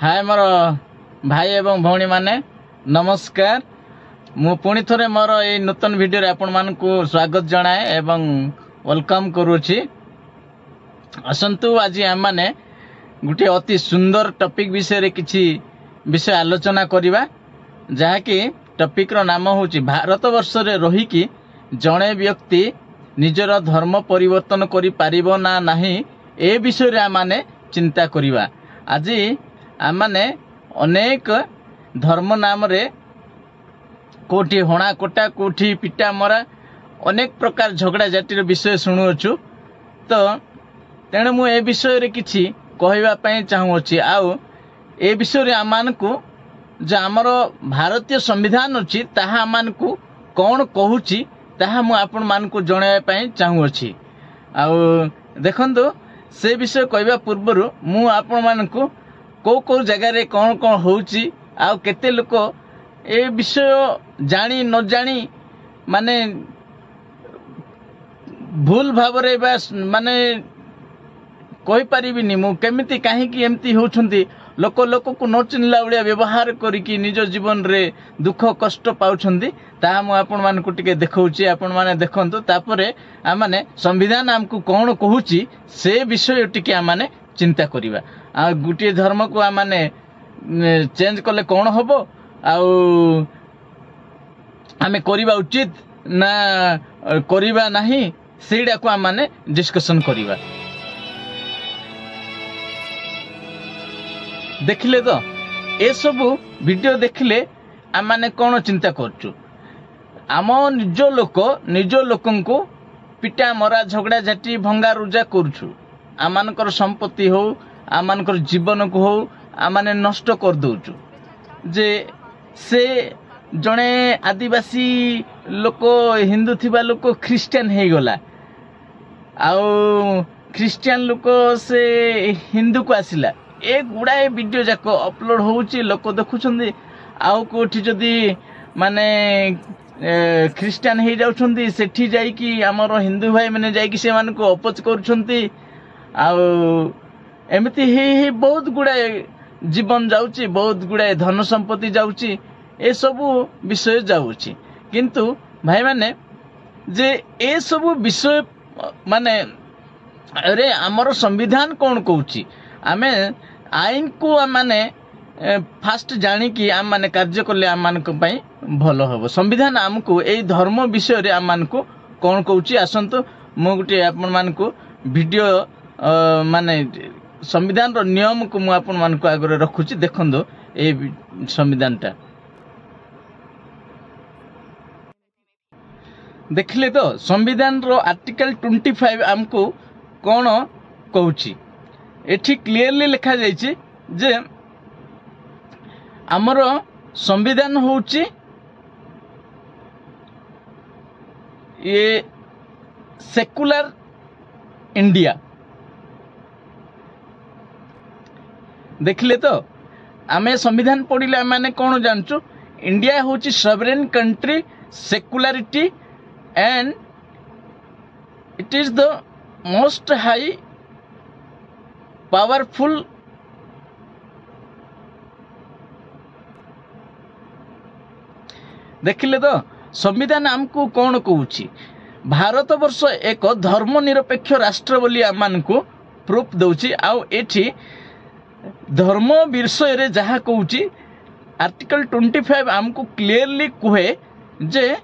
हाय मोर भाई एवं भौणी माने नमस्कार। मु पुणी थोरे मोर ए नूतन वीडियो रे आपण मान को स्वागत जनाए एवं वेलकम करूची। असंतु आज हम माने गुटे अति सुंदर टॉपिक विषय रे किछि विषय आलोचना करिबा, जहा कि टॉपिक रो नाम होची भारत वर्ष रे रही कि जणे व्यक्ति निजर धर्म परिवर्तन करि पारिबो ना नाही, ए विषय रे माने चिंता करिबा। आज आमाने अनेक धर्म नाम रे कोठी होना कोटा कोठी पिटा मरा अनेक प्रकार झगड़ा जातिर विषय शुणुअछु। तो तेणु मु ए विषय रे किछि कहबा पई चाहूछि। आउ ए विषय रे आमानकु जे हमर भारतीय संविधान अछि ताहा आमानकु कोन कहूछि ताहा मु आपन मानकु जणाय पई चाहूछि। आउ देखंतु से विषय कहबा पूर्वरु मु आपन मानकु को जगह रे कौन कौन होउची आ केते लोक ए विषय जानी न जानी माने भूल भाव रे माने कहि परिबिनी मु केमिति काहे कि एमती होउछंती। लोक लोक को न चिन्हला बलिया व्यवहार करिकी निज जीवन रे दुख कष्ट पाउछंती। ता मु आपन मान को टिके देखौची, आपन माने देखंतु। तापरे आ माने संविधान हमकु कोन कहूची से विषय टिके आ माने चिंता करिबा। आ गुटी धर्म को आ माने चेंज कले कोन होबो, आउ आमे करिबा उचित ना करिबा नाही, सेडा को आ माने डिस्कशन करिबा। देखिले तो ए सब वीडियो देखिले आ माने कोन चिंता करचु। आम निज लोकन को पिटा मरा झगड़ा झाटी भंगा रुजा करचु। आमानकर संपत्ति हो आमानकर जीवन को हो आमाने नष्ट कर दउचु। जे से जणे आदिवासी लोक हिंदू थिबा लोक ख्रिस्टियन हे गला, आउ ख्रिस्टियन लोक से हिंदू को आसिला। ए गुड़ाए वीडियो जाक अपलोड होउची, लोक देखुछंदी। आउ कोठी जदी माने ख्रिस्टियन हे जाउछंदी, सेठी जाई कि हमर हिंदू भाई माने जाई कि से मान को अपोज करूछंती। आउ एमती हे बहुत गुड़ाए जीवन जाउची, बहुत गुड़ाए धन संपत्ति जाउची, ए सबु विषय जाउची। किंतु भाई माने जे ए सबु विषय माने अरे हमर संविधान कोन कहूची, आमे आईन को माने फास्ट जानी कि आम माने कार्य करले आम मान को पई भलो हबो। संविधान हमको ए धर्म विषय रे आम मान को कोन कहूची आसंतु मु गुटे आपन मान को वीडियो माने संविधान रो नियम को मु आपन मान को आगरे रखुची। देखंदो ए संविधान टा देखले तो संविधान रो आर्टिकल 25 हमको कोन कहूची। एठी क्लियरली लिखा जायछि जे हमरो संविधान होउची ये सेकुलर इंडिया। देखले तो आमे संविधान पढ़िले माने कोन जानचु, इंडिया होची sovereign country, secularity and it is the most high powerful देखिले तो संविधान हमको कौन कहूची, भारत वर्ष एक धर्मनिरपेक्ष राष्ट्र बोली आमानकु प्रूफ दउची। आउ एठी धर्म विषय रे जहा कहूची आर्टिकल 25 हमको क्लियरली कहे जे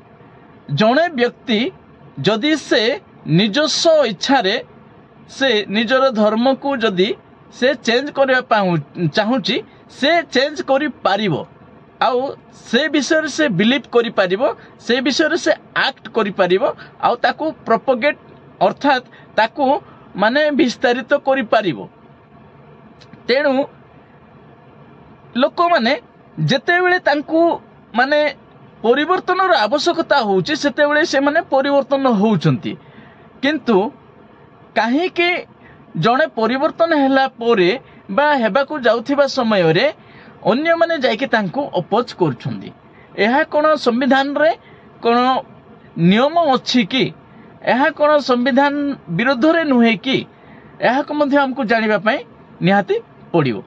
जणे व्यक्ति जदि से निजस्व इच्छा रे से निजर धर्म को जदि से चेंज करबा चाहूची से चेंज करि पारिबो। आउ से विषय से बिलीव करि पारिबो, से विषय से एक्ट करि पारिबो, आउ ताको प्रोपोगेट अर्थात ताको माने विस्तारित करि पारिबो। तेणु लोक माने जेते बेले तांकु माने परिवर्तन रो आवश्यकता होउची सेते बेले से माने परिवर्तन होउचंती। किंतु काहे के जणे परिवर्तन हैला पोरे बा हेबाकू जाउथिबा समय रे अन्य माने जायके तांकु अपोज करछंदी। एहा कोन संविधान रे कोन नियम अछि कि, एहा कोन संविधान विरोध रे नुहे कि, एहा को मध्ये हमकु जानिबा पई निहाती पड़िबो।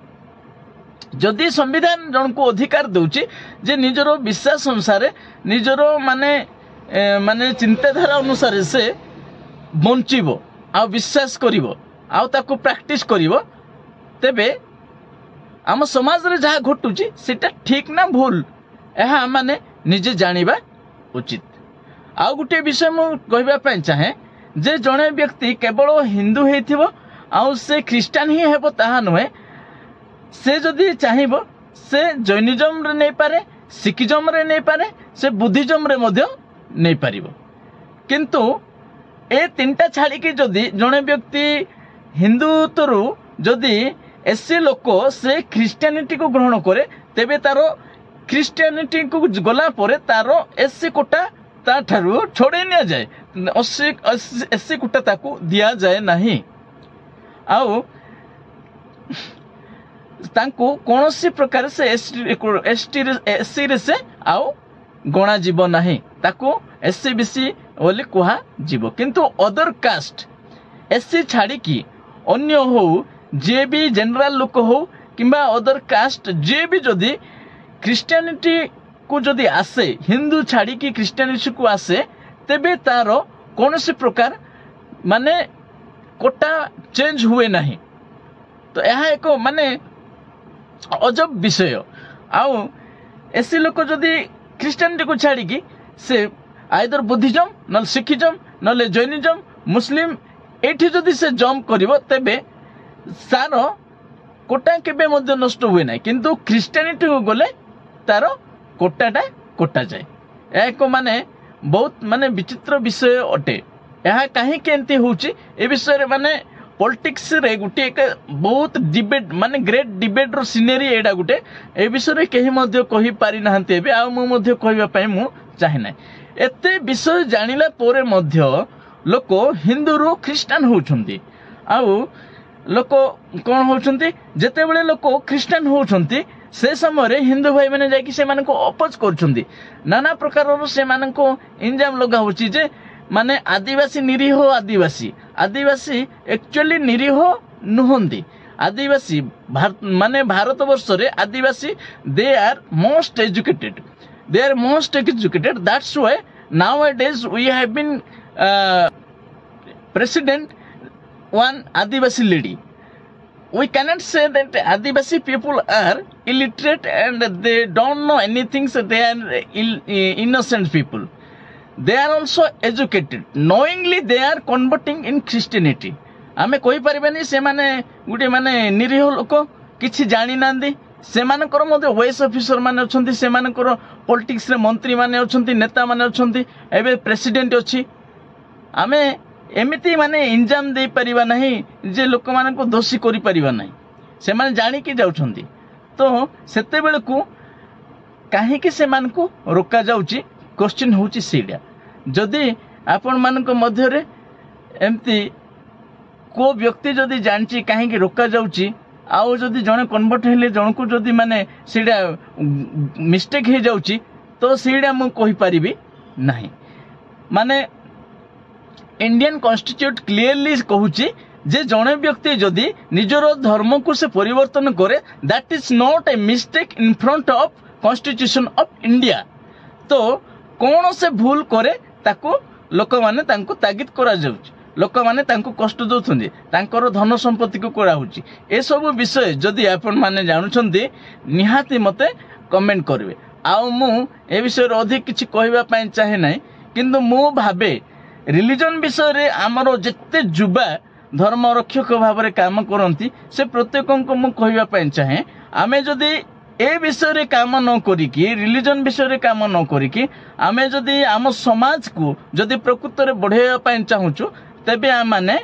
जदि संविधान जन को अधिकार दूची जे निजर विश्वास अनुसार निजर माने माने चिंताधारा अनुसार से बंचिबो आ विश्वास करिवो आ ताको प्रैक्टिस करिवो तेबे आम समाज रे जहा घटुची सेटा ठीक ना भूल एहा माने निजे जानिबा उचित। आ गुटे विषय मु कहबा पय चाहे जे जणे व्यक्ति केवल हिंदू हेथिबो आ से ख्रिस्टान ही हेबो ताहा नहे से जदि चाहिबो से जैनिज्म रे नै पारे सिखिज्म रे नै पारे से बुद्धिज्म रे मध्य नै पारिबो किंतु ए तीनटा छाड़ी के जदि जणे व्यक्ति हिंदुत्वरु जदि एससी लोक से ख्रिस्टियानिटी को ग्रहण करे तेबे तारो ख्रिस्टियानिटी को गला परे तारो एससी कोटा ता ठारू छोड़े निया जाए एससी कोटा ताकू दिया जाए नहीं आउ तांको कोनोसी प्रकार से एससी रे से आउ गणा जीव नहीं ताकू एससी बीसी बोली कहा जीव किंतु अदर कास्ट एससी छाड़ी की अन्य हो जे भी जनरल लोक हो किंबा अदर कास्ट जे भी जदि ख्रिस्टियानिटी को जदि आसे हिंदू छाड़ी की ख्रिस्टियानिटी को आसे तेबे तारो कोनोसी प्रकार माने कोटा चेंज हुए नहीं तो यह एक माने अजब विषय आउ एससी लोक जदि ख्रिस्टियानिटी को छाड़ी की से आइदर बुद्धिज्म न सिखिज्म न जैनिज्म मुस्लिम एठी जदि से जंप करिवो तेबे सार कोटा केबे मध्य नष्ट हुए ना किंतु ख्रिस्टियानिटी को गले तार कोटाटा कोटा जाए एक माने बहुत माने विचित्र विषय अटे यह कहीं केंती होची ए विषय रे माने पॉलिटिक्स रे गुटे एक बहुत डिबेट माने ग्रेट डिबेट रो सिनेरी एडा गुटे ए विषय रे केही मध्य कहि पारि नाहंते एबे आ मु मध्य कहबा पई मु चाहे ना एते विषय जानिला पोरे मध्य लोक हिंदू रो ख्रिस्टान होउछंती आउ लोक कौन होउछंती जेते बेले लोक ख्रिस्टान होउछंती से समय हिंदू भाई मैंने जाकि से मानको अपोज करछंती नाना प्रकार रो से मानको इंजाम लगा होची जे माने आदिवासी निरीह आदिवासी एक्चुअली निरीह नुहंती आदिवासी माने भारत वर्ष रे Adivasi they are most educated that's why nowadays we have been president one Adivasi lady. We cannot say that Adivasi people are illiterate and they don't know anything, so they are innocent people. They are also educated. Knowingly they are converting in Christianity. आमे कोई परिबानी से माने गुटे माने निरीह लोक किछि जानि नांदी से मानकर मधे वाइस ऑफिसर माने अछंती से मानकर पॉलिटिक्स रे मंत्री माने अछंती नेता माने अछंती एबे प्रेसिडेंट अछि आमे एमिति माने इंजाम दे परिबा नहीं जे लोक माने को दोषी करि परिबा नहीं से माने जानि कि जाउछंती तो सेते बेले को काहे कि से मान को रोका जाउची क्वेश्चन होउची सेडा जदी आपण मान को मध्य रे एमती को व्यक्ति जदी जानची काहे कि रोका जाउची आउ जदि जने कन्वर्ट हेले जन को जदि माने सीडा मिस्टेक हे जाउची तो सीडा मु कहि परिबी नाही माने इंडियन कॉन्स्टिट्यूट क्लियरली कहूची जे जने व्यक्ति जदि निजर धर्म को से परिवर्तन करे that is not a mistake in front of constitution of India तो कौन से भूल करे ताको लोक माने तांको तागिद करा जाउची लोक माने तांको कष्ट दउथुंदी तांकर धन संपत्ति को कोड़ा होची ए सब विषय जदि आपण माने जानुछंदी निहाती मते कमेंट करबे आउ मु ए विषय रे अधिक किछि कहबा पय चाहे नै किंतु मु भाबे रिलीजन विषय रे हमरो जत्ते जुबा धर्म रक्षक भाव रे काम करंती से प्रत्येकन को मु कहबा पय चाहे आमे जदि ए विषय रे काम न करी कि रिलीजन विषय रे काम न करी कि आमे जदि आम समाज को जदि प्रकृत रे बढ़ेया पय चाहूछु तेबे आमाने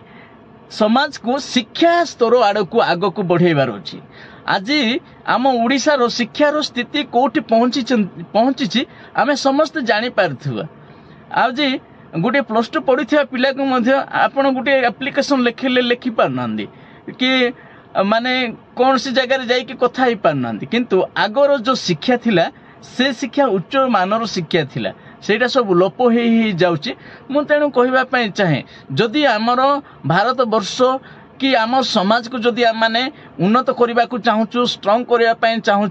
समाज को शिक्षा स्तर आड़ को आग को बढ़ेबार अछि आज आम ओडिसा रो शिक्षा रो स्थिति कोठी पहुंची आमे समस्त जानि पारथुवा आज गुटे +2 पढ़िथिया पिला को मध्य आपण गुटे एप्लिकेशन लिखिले लिखि पारनांदी कि माने कौन सी जगह रे जाई कि कथा ही पारनांदी किंतु आगर जो शिक्षा थिला से शिक्षा उच्च मानर शिक्षा थिला सेटा सब लोप ही जाउची मु तेनु कहबा पय चाहे जदि हमर भारत वर्ष कि आम समाज को जदि आम मैंने उन्नत करने को चाहूँ स्ट्रंग करने चाहूँ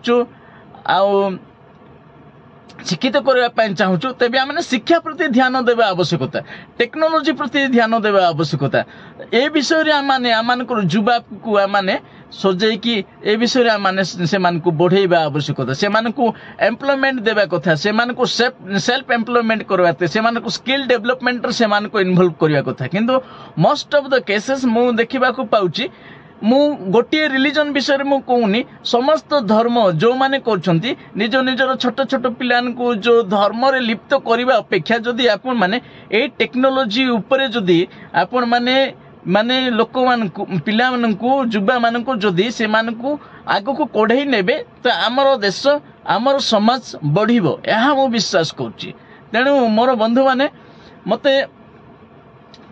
शिक्षित करने चाहूँ तेज आम शिक्षा प्रति ध्यान देवा आवश्यकता टेक्नोलोजी प्रति ध्यान देवा आवश्यकता ए विषय आम युवा को आम सजै कि ए विषय आम से बढ़ेवा आवश्यकता से एम्प्लॉयमेंट देवा कथा से सेल्फ एम्प्लॉयमेंट करवाते से स्किल डेवलपमेंट से इन्वॉल्व करवा कथा किंतु मोस्ट ऑफ द केसेस मु देखा पाऊँ मु गोटे रिलीजन विषय में कहूनी समस्त धर्म जो माने करछंती निज निजर छोट छोट पिलान को जो धर्म रे लिप्त करबा अपेक्षा जदि आपण माने ए टेक्नोलोजी ऊपर जदि आपण माने माने लोक मान पिला मान को युवा मान को जदि से मान को आगो को कोढ़ई नेबे तो आमर देश आमर समाज बढ़िबो एहा मु विश्वास करछि। तेणु मोर बंधु माने मते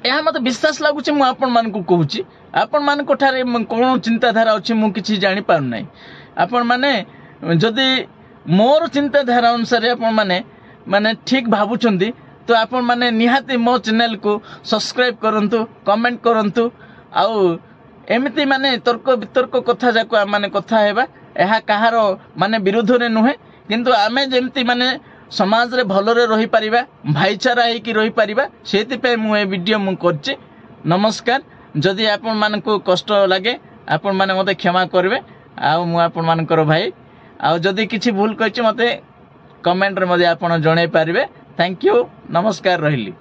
यह मत विश्वास लगुच मुझे आपण मान को कहूँ आपण मान ठारे कौन चिंताधारा अच्छी मुझे किसी जानी पारु नहीं आपण माने जदि मोर चिंताधारा अनुसार आपण माने माने ठीक भावुचंदी तो आपण माने निहाती मो चैनल को सब्सक्राइब करंतु कमेंट करंतु आउ एमिति माने तर्क वितर्क कथा जाको आम माने कथा हेबा एहा कहार माने विरोध रे नुहे किंतु आमे जेमति माने समाज रे भलरे रही परिबा भाईचारा है कि रही परिबा सेति पे मु ए वीडियो मु करछि। नमस्कार। जदि आपण मान को कष्ट लागे आपण माने मते क्षमा करबे आ मु आपण मानकर भाई आ जदि किछि भूल कहिछि मते कमेंट रे मते आपण जणाई पारिबे। Thank you. नमस्कार रहिली।